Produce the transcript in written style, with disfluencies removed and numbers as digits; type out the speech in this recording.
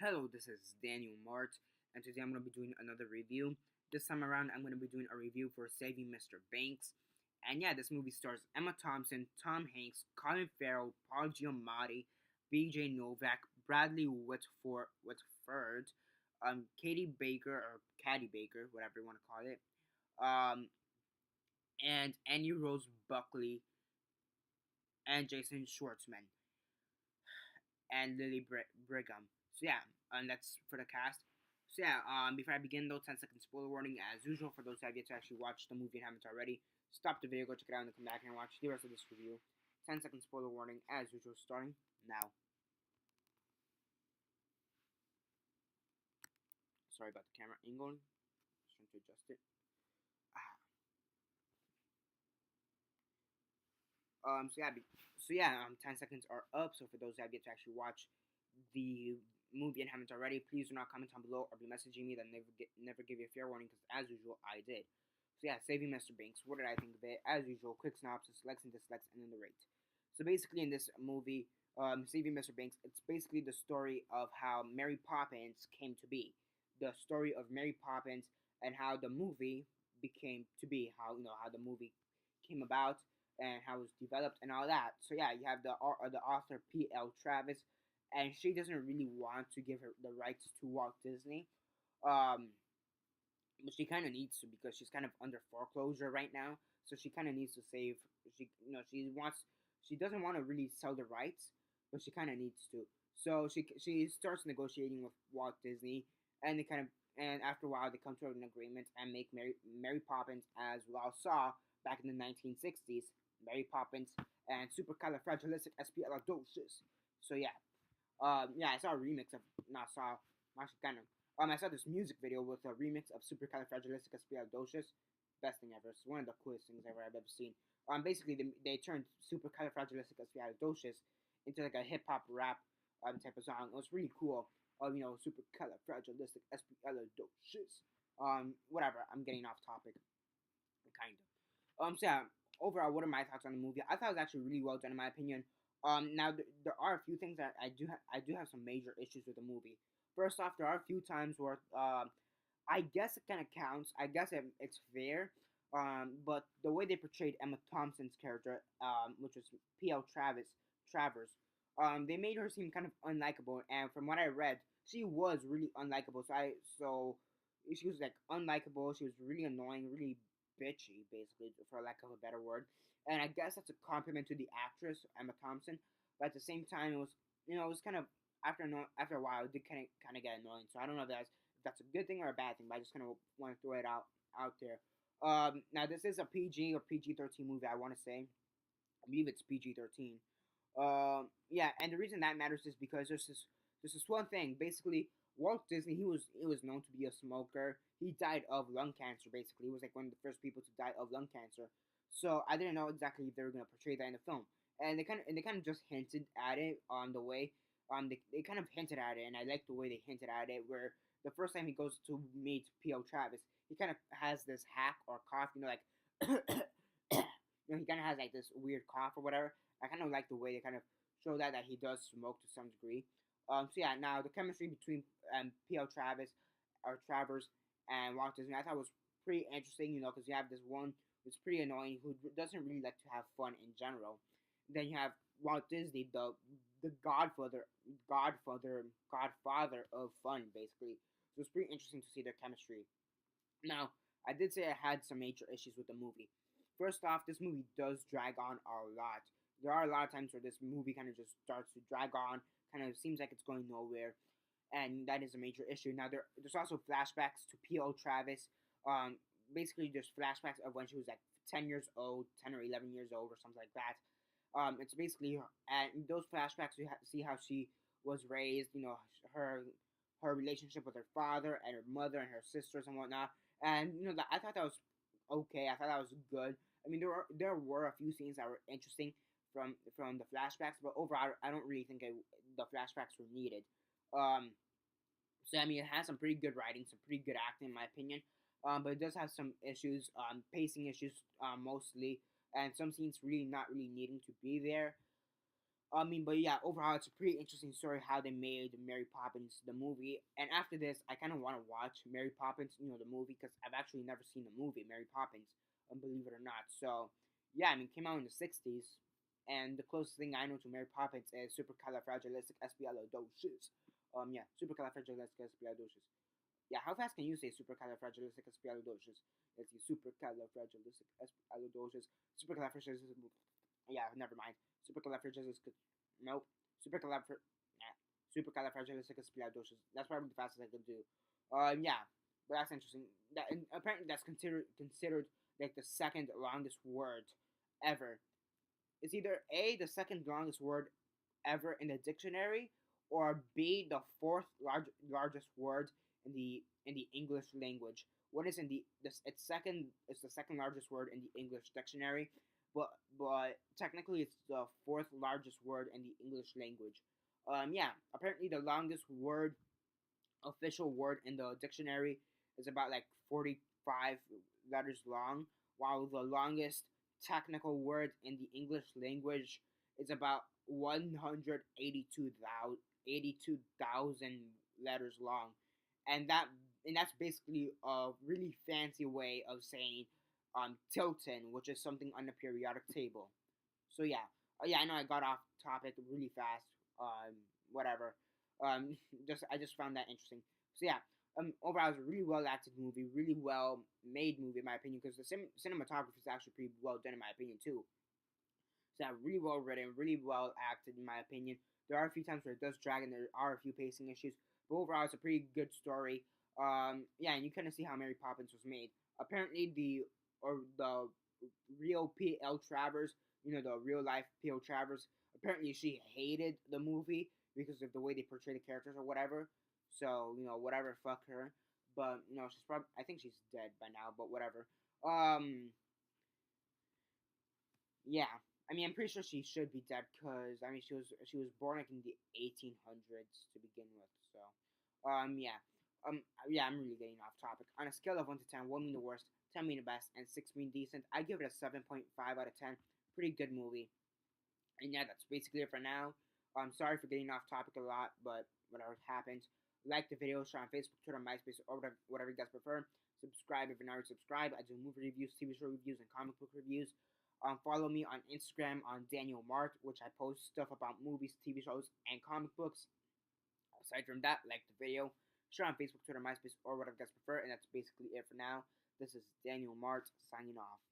Hello, this is Daniel Mart, and today I'm going to be doing another review. This time around, I'm going to be doing a review for Saving Mr. Banks. And yeah, this movie stars Emma Thompson, Tom Hanks, Colin Farrell, Paul Giamatti, B.J. Novak, Bradley Whitford, Katie Baker, or Caddy Baker, whatever you want to call it, um, and Annie Rose Buckley, and Jason Schwartzman, and Lily Brigham. So yeah, and that's for the cast. So yeah, before I begin though, 10-second spoiler warning as usual for those who have yet to actually watch the movie and haven't already. Stop the video, go check it out, and then come back and watch the rest of this review. 10-second spoiler warning as usual, starting now. Sorry about the camera angle. Just trying to adjust it. Ah. So yeah, 10 seconds are up. So for those that have yet to actually watch the movie and haven't already, please do not comment down below or be messaging me that never give you a fair warning because as usual I did. So yeah, Saving Mr. Banks. What did I think of it? As usual, quick synopsis, likes and dislikes, and then the rate. So basically, in this movie, Saving Mr. Banks, it's basically the story of how Mary Poppins came to be, the story of Mary Poppins and how the movie became to be, how the movie came about and how it was developed and all that. So yeah, you have the author P.L. Travis, and she doesn't really want to give her the rights to Walt Disney. Um, but she kind of needs to because she's kind of under foreclosure right now. So she kind of needs to save. She doesn't want to really sell the rights, but she kind of needs to. So she starts negotiating with Walt Disney, and they kind of and after a while they come to an agreement and make Mary Poppins as we all saw back in the 1960s. Mary Poppins and Supercalifragilisticexpialidocious. So yeah, yeah, I saw a remix of not saw actually kind of I saw this music video with a remix of Supercalifragilisticexpialidocious. Best thing ever. It's one of the coolest things I've ever seen. Basically they turned Supercalifragilisticexpialidocious into like a hip hop rap type of song. It was really cool. Supercalifragilisticexpialidocious. Whatever. I'm getting off topic, kind of. So yeah, overall, what are my thoughts on the movie? I thought it was actually really well done in my opinion. Now there are a few things that I do have some major issues with the movie. First off, there are a few times where I guess it kind of counts. I guess it's fair. But the way they portrayed Emma Thompson's character, which was P.L. Travers, they made her seem kind of unlikable. And from what I read, she was really unlikable. So she was like unlikable. She was really annoying, really bitchy, basically, for lack of a better word. And I guess that's a compliment to the actress Emma Thompson. But at the same time, it was kind of after a while, it did kind of get annoying. So I don't know if that's a good thing or a bad thing. But I just kind of want to throw it out there. Now this is a PG or PG-13 movie. I want to say, I believe it's PG-13. Yeah, and the reason that matters is because there's this one thing. Basically, Walt Disney he was known to be a smoker. He died of lung cancer. Basically, he was like one of the first people to die of lung cancer. So I didn't know exactly if they were gonna portray that in the film, and they kind of just hinted at it on the way. They kind of hinted at it, and I like the way they hinted at it. Where the first time he goes to meet P.O. Travis, he kind of has this hack or cough, like he kind of has like this weird cough or whatever. I kind of like the way they kind of show that he does smoke to some degree. So yeah, now the chemistry between P.L. Travis or Travers and Walt Disney, I thought was pretty interesting. Because you have this one who's pretty annoying who doesn't really like to have fun in general. Then you have Walt Disney, the Godfather of fun, basically. So it's pretty interesting to see their chemistry. Now, I did say I had some major issues with the movie. First off, this movie does drag on a lot. There are a lot of times where this movie kind of just starts to drag on, kind of seems like it's going nowhere, and that is a major issue. Now, there's also flashbacks to P.O. Travis. Basically, just flashbacks of when she was like 10 years old, 10 or 11 years old, or something like that. It's basically, and those flashbacks, you see how she was raised, her her relationship with her father and her mother and her sisters and whatnot. And I thought that was okay. I thought that was good. I mean, there were a few scenes that were interesting from the flashbacks, but overall, I don't really think the flashbacks were needed. Um, so I mean, it has some pretty good writing, some pretty good acting, in my opinion. But it does have some issues, pacing issues, mostly, and some scenes really not really needing to be there. I mean, but yeah, overall, it's a pretty interesting story how they made Mary Poppins the movie. And after this, I kind of want to watch Mary Poppins, the movie, because I've actually never seen the movie Mary Poppins, believe it or not. So yeah, I mean, it came out in the '60s, and the closest thing I know to Mary Poppins is supercalifragilisticexpialidocious. Yeah, supercalifragilisticexpialidocious. Yeah, how fast can you say supercalifragilisticexpialidocious? Let's see, supercalifragilisticexpialidocious. Supercalifragilistic. Yeah, never mind. Supercalifragilistic. Nope. Supercalifragilistic. Nah. Supercalifragilisticexpialidocious. That's probably the fastest I could do. Yeah, but that's interesting. That and apparently that's considered like the second longest word ever. It's either A, the second longest word ever in the dictionary, or B, the fourth largest word in the English language. What is in it's the second largest word in the English dictionary, but technically it's the fourth largest word in the English language. Yeah, apparently the longest word official word in the dictionary is about like 45 letters long, while the longest technical word in the English language is about 182,000 letters long. And that's basically a really fancy way of saying tilton, which is something on the periodic table. So yeah, yeah, I know I got off topic really fast. Whatever. Um, I just found that interesting. So yeah, overall, it's a really well acted movie, really well made movie in my opinion, because the cinematography is actually pretty well done in my opinion too. So yeah, really well written, really well acted in my opinion. There are a few times where it does drag, and there are a few pacing issues, but overall, it's a pretty good story. Yeah, and you kind of see how Mary Poppins was made. Apparently, the real P.L. Travers, the real life P.L. Travers. Apparently, she hated the movie because of the way they portray the characters or whatever. So whatever, fuck her. But she's probably, I think she's dead by now. But whatever. Yeah, I mean, I'm pretty sure she should be dead because I mean she was born like in the 1800s to begin with. So, yeah, yeah, I'm really getting off topic. On a scale of 1 to 10, 1 being the worst, 10 being the best, and 6 being decent, I give it a 7.5 out of 10. Pretty good movie. And yeah, that's basically it for now. I'm sorry for getting off topic a lot, but whatever happens. Like the video, share on Facebook, Twitter, MySpace, or whatever you guys prefer. Subscribe if you're not already subscribed. I do movie reviews, TV show reviews, and comic book reviews. Follow me on Instagram on Daniel Mart, which I post stuff about movies, TV shows, and comic books. Aside from that, like the video, share on Facebook, Twitter, MySpace, or whatever you guys prefer. And that's basically it for now. This is Daniel Mart signing off.